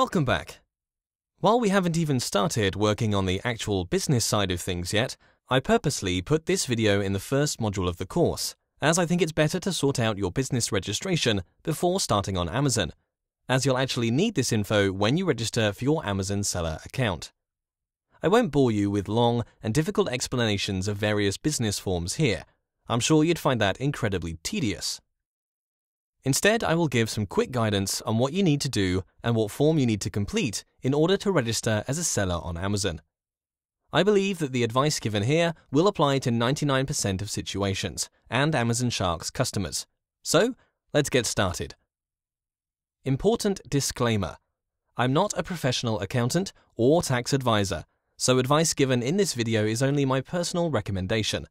Welcome back. While we haven't even started working on the actual business side of things yet, I purposely put this video in the first module of the course, as I think it's better to sort out your business registration before starting on Amazon, as you'll actually need this info when you register for your Amazon seller account. I won't bore you with long and difficult explanations of various business forms here. I'm sure you'd find that incredibly tedious. Instead, I will give some quick guidance on what you need to do and what form you need to complete in order to register as a seller on Amazon. I believe that the advice given here will apply to 99% of situations and Amazon Shark's customers. So, let's get started. Important disclaimer. I'm not a professional accountant or tax advisor, so advice given in this video is only my personal recommendation.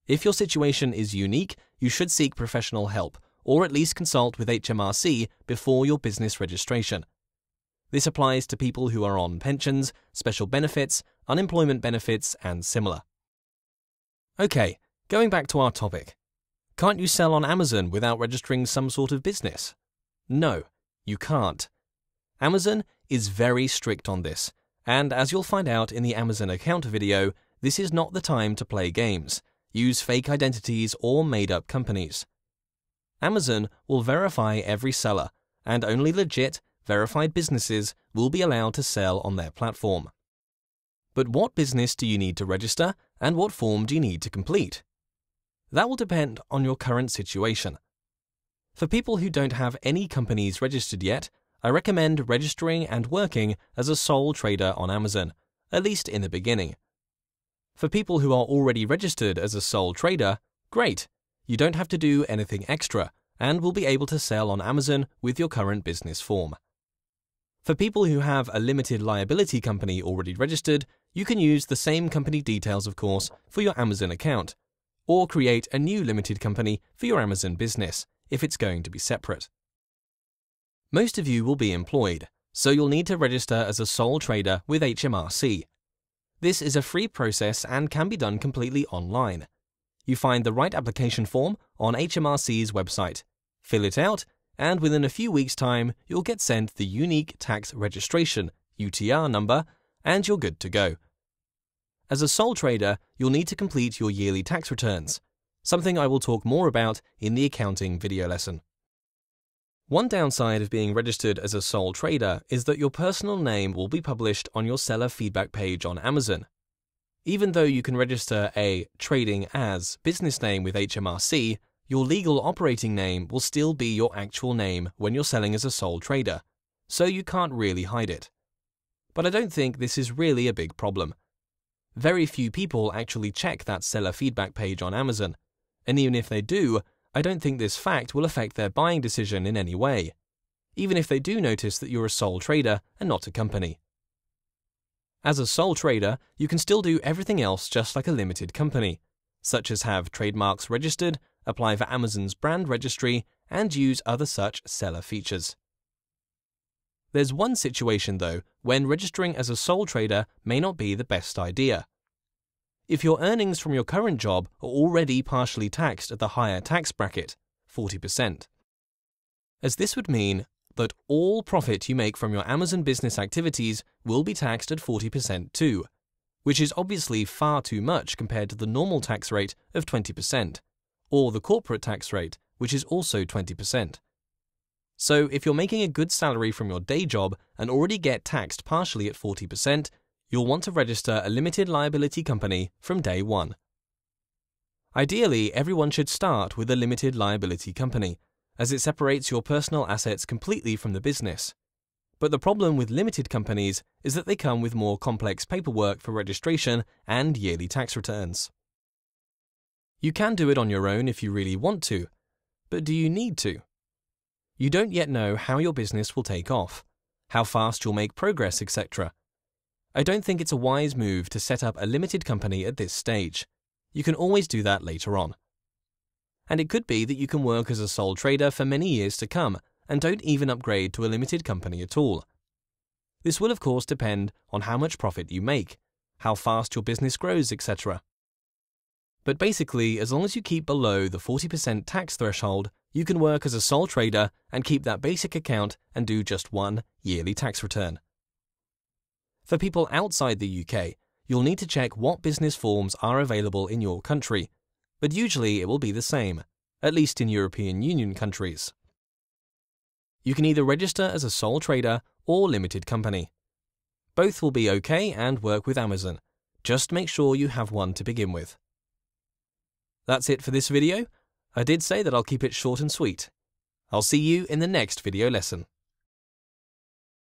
If your situation is unique, you should seek professional help, or at least consult with HMRC before your business registration. This applies to people who are on pensions, special benefits, unemployment benefits, and similar. Okay, going back to our topic. Can't you sell on Amazon without registering some sort of business? No, you can't. Amazon is very strict on this, and as you'll find out in the Amazon account video, this is not the time to play games, use fake identities, or made-up companies. Amazon will verify every seller, and only legit, verified businesses will be allowed to sell on their platform. But what business do you need to register, and what form do you need to complete? That will depend on your current situation. For people who don't have any companies registered yet, I recommend registering and working as a sole trader on Amazon, at least in the beginning. For people who are already registered as a sole trader, great! You don't have to do anything extra, and will be able to sell on Amazon with your current business form. For people who have a limited liability company already registered, you can use the same company details, of course, for your Amazon account, or create a new limited company for your Amazon business, if it's going to be separate. Most of you will be employed, so you'll need to register as a sole trader with HMRC. This is a free process and can be done completely online. You find the right application form on HMRC's website, fill it out, and within a few weeks' time, you'll get sent the Unique Tax Registration (UTR) number, and you're good to go. As a sole trader, you'll need to complete your yearly tax returns, something I will talk more about in the accounting video lesson. One downside of being registered as a sole trader is that your personal name will be published on your seller feedback page on Amazon. Even though you can register a trading as business name with HMRC, your legal operating name will still be your actual name when you're selling as a sole trader, so you can't really hide it. But I don't think this is really a big problem. Very few people actually check that seller feedback page on Amazon, and even if they do, I don't think this fact will affect their buying decision in any way, even if they do notice that you're a sole trader and not a company. As a sole trader, you can still do everything else just like a limited company, such as have trademarks registered, apply for Amazon's brand registry, and use other such seller features. There's one situation, though, when registering as a sole trader may not be the best idea. If your earnings from your current job are already partially taxed at the higher tax bracket, 40%, as this would mean that all profit you make from your Amazon business activities will be taxed at 40% too, which is obviously far too much compared to the normal tax rate of 20%, or the corporate tax rate, which is also 20%. So if you're making a good salary from your day job and already get taxed partially at 40%, you'll want to register a limited liability company from day one. Ideally, everyone should start with a limited liability company, as it separates your personal assets completely from the business. But the problem with limited companies is that they come with more complex paperwork for registration and yearly tax returns. You can do it on your own if you really want to, but do you need to? You don't yet know how your business will take off, how fast you'll make progress, etc. I don't think it's a wise move to set up a limited company at this stage. You can always do that later on. And it could be that you can work as a sole trader for many years to come and don't even upgrade to a limited company at all. This will of course depend on how much profit you make, how fast your business grows, etc. But basically, as long as you keep below the 40% tax threshold, You can work as a sole trader and keep that basic account and do just one yearly tax return. For people outside the UK, you'll need to check what business forms are available in your country, but usually it will be the same, at least in European Union countries. You can either register as a sole trader or limited company. Both will be okay and work with Amazon. Just make sure you have one to begin with. That's it for this video. I did say that I'll keep it short and sweet. I'll see you in the next video lesson.